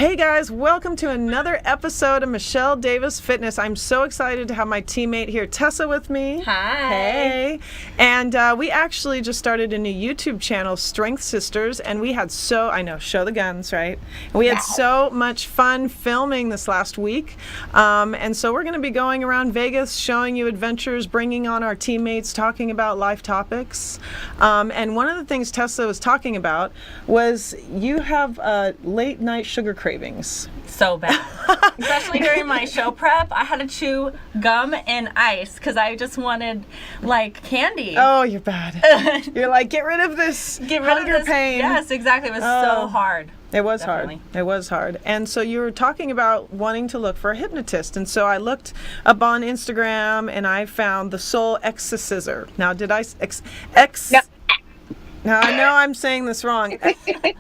Hey guys, welcome to another episode of Michelle Davis Fitness. I'm so excited to have my teammate here, Tessa, with me. Hi. Hey. And we actually just started a new YouTube channel, Strength Sisters, and we had show the guns, right? And we had so much fun filming this last week. And so we're going to be going around Vegas, showing you adventures, bringing on our teammates, talking about life topics. And one of the things Tessa was talking about was you have late night sugar cravings. So bad. Especially during my show prep, I had to chew gum and ice because I just wanted like candy. Oh, you're bad. You're like, get rid of this hunger pain. Yes, exactly. It was so hard. It was Definitely. hard. It was hard. And so you were talking about wanting to look for a hypnotist. And so I looked up on Instagram and I found the Soul Exorcisor. Now, did I... Yep. Now, I know I'm saying this wrong.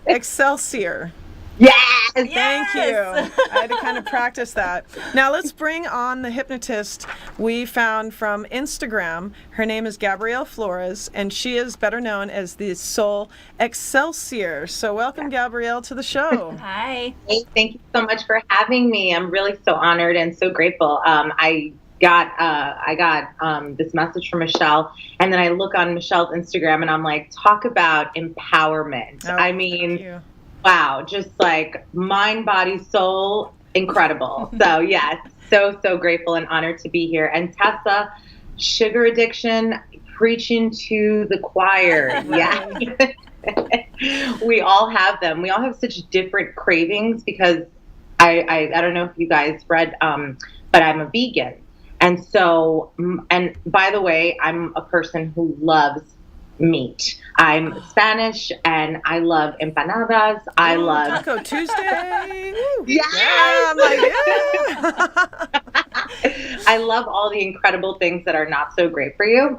Excelsior. Yes. Thank you. I had to kind of practice that. Now let's bring on the hypnotist we found from Instagram. Her name is Gabrielle Flores, and she is better known as the Soul Excelsior. So welcome, Gabrielle, to the show. Hi. Hey, thank you so much for having me. I'm really so honored and so grateful. I got this message from Michelle, and then I look on Michelle's Instagram, and I'm like, talk about empowerment. Oh, I mean, wow, just like mind, body, soul, incredible. So yes, so grateful and honored to be here. And Tessa, sugar addiction, preaching to the choir. Yeah. We all have them. We all have such different cravings because I don't know if you guys read, but I'm a vegan. And so, and by the way, I'm a person who loves meat. I'm Spanish and I love empanadas. I love Taco Tuesday. Yes! Yeah, I'm like, yeah. I love all the incredible things that are not so great for you,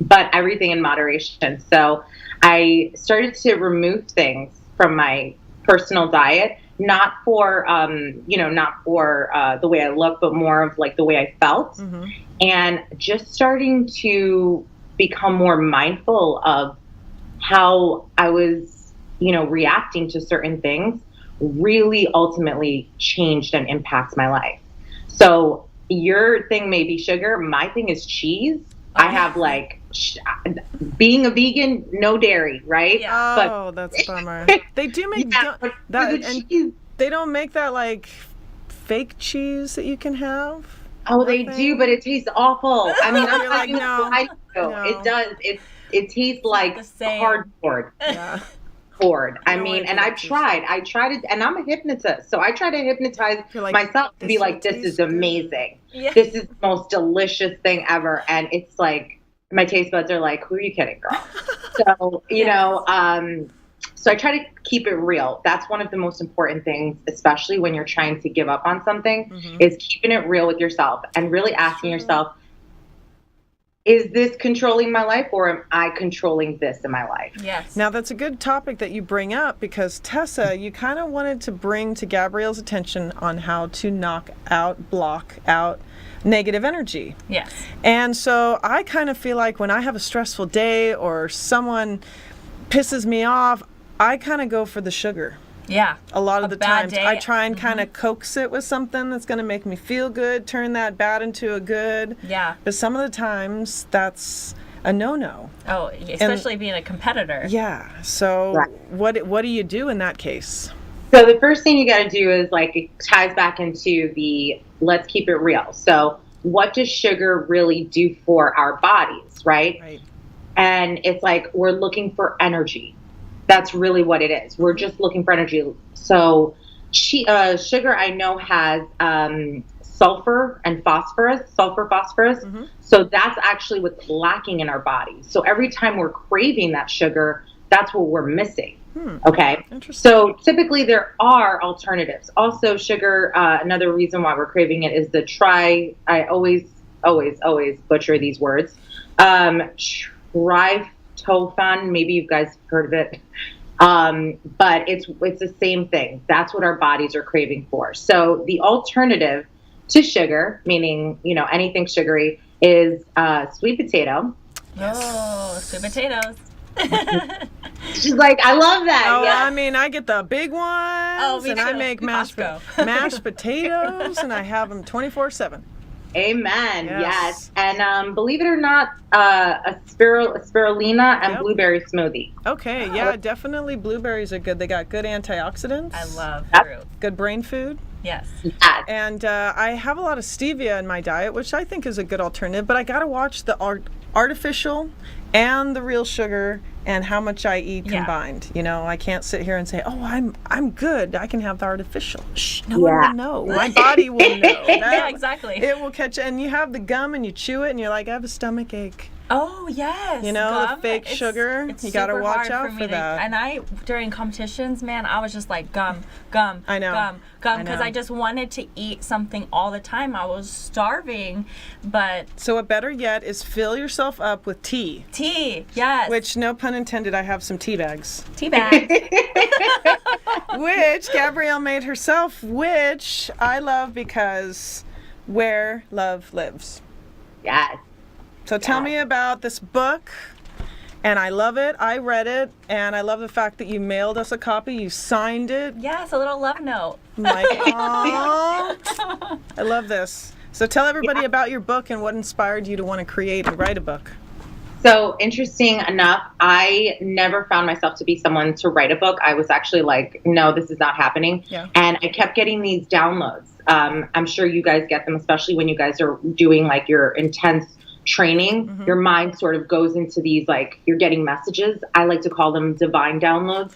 but everything in moderation. So I started to remove things from my personal diet, not for the way I look, but more of like the way I felt, and just starting to become more mindful of how I was, reacting to certain things really ultimately changed and impacts my life. So your thing may be sugar. My thing is cheese. I have like being a vegan, no dairy, right? Yeah. Oh, that's a bummer. They do make cheese. They don't make that like fake cheese that you can have. Oh, they do, but it tastes awful. I mean, I'm like, no. It does. It tastes like cardboard. Yeah. Board. I mean, and I tried it, and I'm a hypnotist, so I try to hypnotize myself to be like, this is amazing. Yeah. This is the most delicious thing ever. And it's like, my taste buds are like, who are you kidding, girl? So, so I try to keep it real. That's one of the most important things, especially when you're trying to give up on something, is keeping it real with yourself and really asking yourself, is this controlling my life, or am I controlling this in my life? Yes. Now, that's a good topic that you bring up because, Tessa, you kind of wanted to bring to Gabrielle's attention on how to block out negative energy. Yes. And so I kind of feel like when I have a stressful day or someone pisses me off, I kind of go for the sugar. Yeah. A lot of the times day. I try and kind of coax it with something that's going to make me feel good, turn that bad into a good. Yeah. But some of the times that's a no-no. Oh, especially being a competitor. Yeah. So what do you do in that case? So the first thing you got to do is like, it ties back into the let's keep it real. So what does sugar really do for our bodies, right? Right. And it's like we're looking for energy. That's really what it is. We're just looking for energy. So sugar, I know, has sulfur and phosphorus. So that's actually what's lacking in our bodies. So every time we're craving that sugar, that's what we're missing. Okay. So typically there are alternatives. Also, sugar, another reason why we're craving it is I always butcher these words. Tryptophan, maybe you guys have heard of it. But it's the same thing. That's what our bodies are craving for. So the alternative to sugar, meaning, anything sugary, is sweet potato. Oh, sweet potatoes. She's like, I love that. Oh, yeah. I mean, I get the big ones, me and I too. make Costco. mashed potatoes, and I have them 24/7. Amen. Yes. Yes. And believe it or not, a spirulina and Yep. blueberry smoothie. Okay, yeah, definitely blueberries are good. They got good antioxidants. I love Yep. fruit. good brain food. Yes. Yes. And I have a lot of stevia in my diet, which I think is a good alternative. But I got to watch the artificial and the real sugar and how much I eat Yeah. combined. You know, I can't sit here and say, "Oh, I'm good. I can have the artificial." Shh, no one Yeah. will know. My body will know. Yeah, exactly. It will catch. And you have the gum and you chew it, and you're like, "I have a stomach ache." Oh yes. You know, the gum, fake it's- sugar, it's you gotta super watch hard out me for to- that. And I, during competitions, man, I was just like gum, gum, I know. gum, I because know. I just wanted to eat something all the time. I was starving, but So, what better yet is fill yourself up with tea. tea, yes, Which, no pun intended, I have some tea bags. tea bag. Which Gabrielle made herself, which I love because where love lives. Yes. So tell me about this book. And I love it. I read it. And I love the fact that you mailed us a copy. You signed it. Yes, a little love note. I'm like, aw. I love this. So tell everybody about your book and what inspired you to want to create and write a book. So interesting enough, I never found myself to be someone to write a book. I was actually like, no, this is not happening. Yeah. And I kept getting these downloads. I'm sure you guys get them, especially when you guys are doing like your intense training. Mm-hmm. Your mind sort of goes into these, like, you're getting messages. I like to call them divine downloads.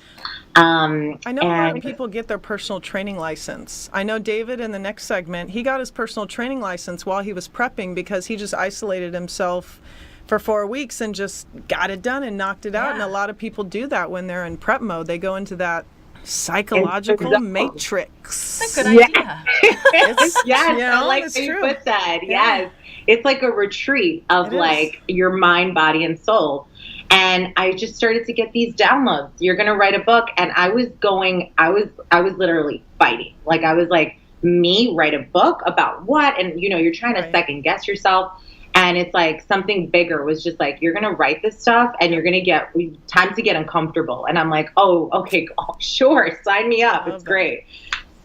I know a lot of and- people get their personal training license. I know David in the next segment, he got his personal training license while he was prepping because he just isolated himself for 4 weeks and just got it done and knocked it out. And Yeah. a lot of people do that when they're in prep mode. They go into that psychological Exactly. matrix. Good Yeah. idea. It's, Yes, you know, I like it's how you true. put that. Yeah. Yes. It's like a retreat of It is. like your mind, body, and soul. And I just started to get these downloads. You're gonna write a book, and I was literally fighting. Like, I was like, me write a book about what? And you're trying to Right. second guess yourself. And it's like something bigger was just like, you're gonna write this stuff, and you're gonna get time to get uncomfortable. And I'm like, oh, okay, sure, sign me up. Love It's that. great.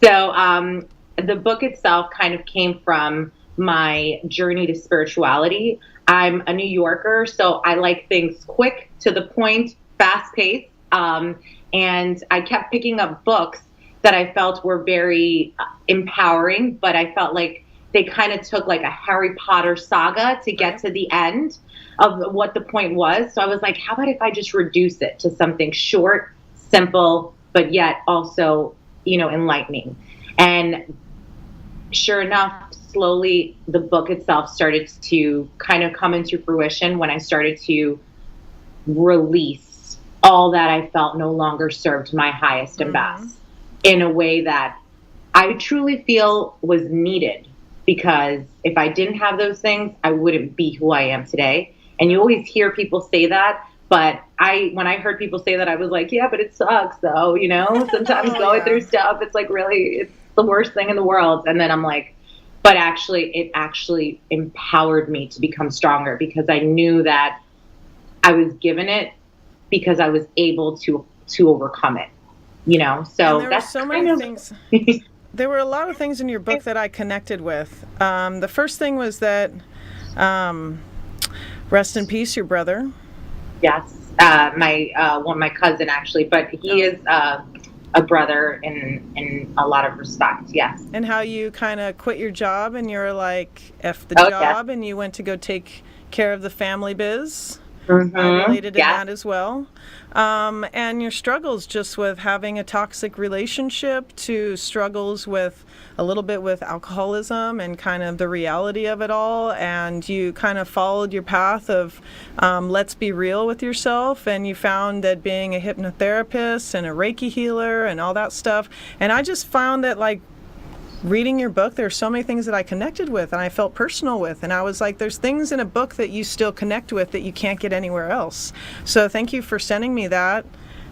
So the book itself kind of came from my journey to spirituality. I'm a New Yorker, so I like things quick, to the point, fast paced. And I kept picking up books that I felt were very empowering, but I felt like they kind of took like a Harry Potter saga to get to the end of what the point was. So I was like, how about if I just reduce it to something short, simple, but yet also, enlightening. And sure enough, slowly the book itself started to kind of come into fruition when I started to release all that I felt no longer served my highest and best in a way that I truly feel was needed. Because if I didn't have those things, I wouldn't be who I am today. And you always hear people say that. But when I heard people say that, I was like, yeah, but it sucks though, sometimes going through stuff, it's like it's the worst thing in the world. And then I'm like, but actually, it actually empowered me to become stronger because I knew that I was given it because I was able to overcome it, So And there were that's so kind many of things. There were a lot of things in your book that I connected with. The first thing was that, rest in peace, your brother. Yes, my cousin actually, but he is a brother in a lot of respect. Yes. And how you kind of quit your job and you're like, F the Oh, yeah. job, and you went to go take care of the family biz. Mm-hmm. I related to Yeah. that as well. And your struggles just with having a toxic relationship to struggles with a little bit with alcoholism and kind of the reality of it all. And you kind of followed your path of let's be real with yourself. And you found that being a hypnotherapist and a Reiki healer and all that stuff. And I just found that, like, reading your book, there's so many things that I connected with and I felt personal with. And I was like, there's things in a book that you still connect with that you can't get anywhere else. So thank you for sending me that.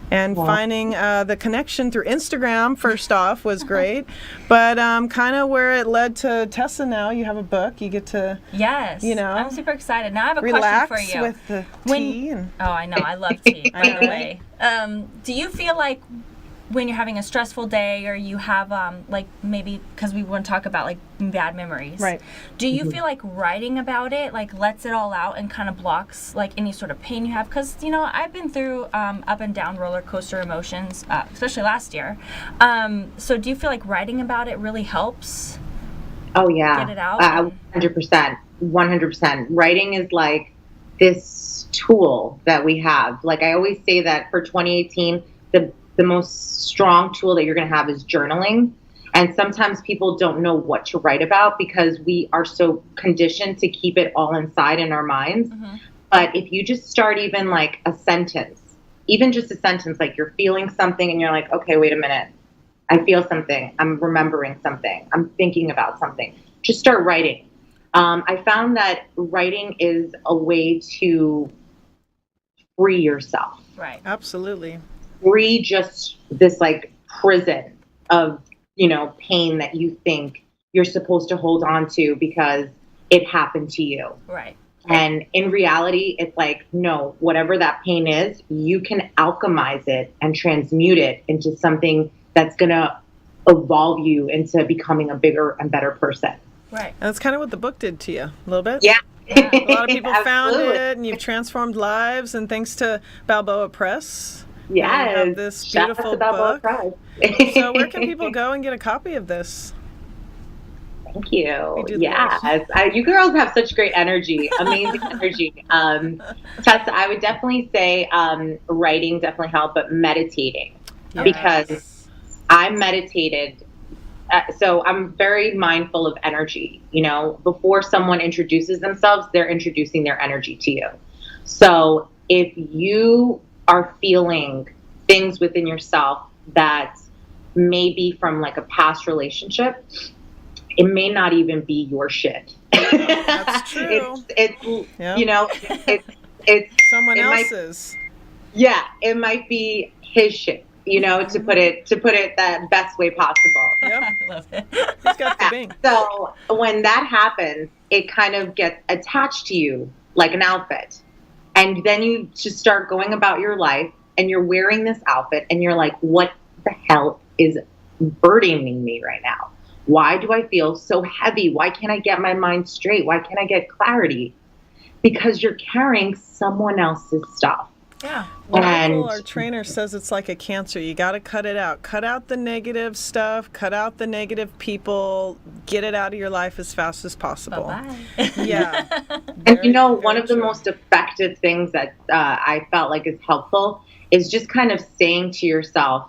And finding the connection through Instagram, first off, was great. But kind of where it led to Tessa now, you have a book. You get to, Yes. you know, I'm super excited. Now I have a relax question for you. with the When- tea. And Oh, I know. I love tea, by the way. Do you feel like when you're having a stressful day or you have, like, maybe, because we want to talk about, like, bad memories. Right. Do you feel like writing about it, like, lets it all out and kind of blocks, like, any sort of pain you have? Because, you know, I've been through up and down roller coaster emotions, especially last year. So do you feel like writing about it really helps? Oh yeah, Get it out? 100%, 100%. Writing is like this tool that we have. Like I always say that for 2018, the most strong tool that you're going to have is journaling. And sometimes people don't know what to write about because we are so conditioned to keep it all inside in our minds. But if you just start even like a sentence, even just a sentence, like you're feeling something and you're like, okay, wait a minute. I feel something. I'm remembering something. I'm thinking about something. Just start writing. I found that writing is a way to free yourself. Right. absolutely. Free just this like prison of, you know, pain that you think you're supposed to hold on to because it happened to you. Right. And in reality, it's like, no, whatever that pain is, you can alchemize it and transmute it into something that's going to evolve you into becoming a bigger and better person. Right. And that's kind of what the book did to you, a little bit. Yeah. Yeah. A lot of people found Absolutely. it, and you've transformed lives. And thanks to Balboa Press, Yes. you have this Shout out beautiful to Balboa book. Press. So where can people go and get a copy of this? Thank you. We did Yes. You girls have such great energy, amazing energy. Tessa, I would definitely say writing definitely helped, but meditating. Because I meditated. So I'm very mindful of energy. You know, before someone introduces themselves, they're introducing their energy to you. So if you are feeling things within yourself that may be from like a past relationship, it may not even be your shit. That's true. It's Yep. you know, it's Someone it might- else's. yeah, it might be his shit, you know, to put it the best way possible. Yep. I love it. He's got the bing. So when that happens, it kind of gets attached to you like an outfit. And then you just start going about your life and you're wearing this outfit and you're like, what the hell is burdening me right now? Why do I feel so heavy? Why can't I get my mind straight? Why can't I get clarity? Because you're carrying someone else's stuff. Yeah. And Our trainer says it's like a cancer. You got to cut it out. Cut out the negative stuff. Cut out the negative people. Get it out of your life as fast as possible. Bye-bye. Yeah. And you know, one very of the true. most effective things that I felt like is helpful is just kind of saying to yourself,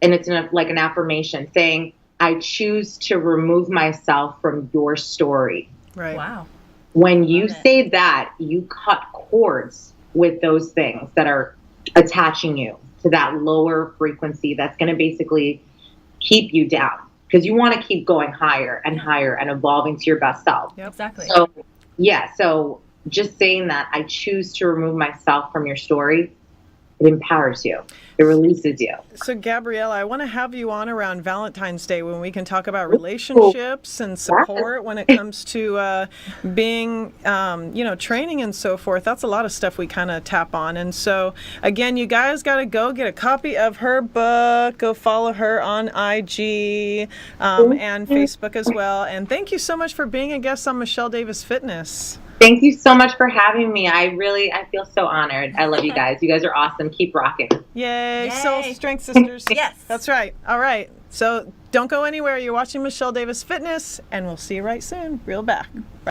and it's like an affirmation, saying, I choose to remove myself from your story. Right. Wow. When you Love it. say that, you cut cords with those things that are attaching you to that lower frequency that's going to basically keep you down because you want to keep going higher and higher and evolving to your best self. Yep. Exactly. So, yeah, so just saying that I choose to remove myself from your story, it empowers you. It releases you. So, Gabriella, I want to have you on around Valentine's Day when we can talk about relationships and support when it comes to being, training and so forth. That's a lot of stuff we kind of tap on. And so, again, you guys got to go get a copy of her book. Go follow her on IG and Facebook as well. And thank you so much for being a guest on Michelle Davis Fitness. Thank you so much for having me. I feel so honored. I love you guys. You guys are awesome. Keep rocking. Yay, Yay. Soul Strength Sisters. Yes. That's right. All right. So don't go anywhere. You're watching Michelle Davis Fitness, and we'll see you right soon. Reel back.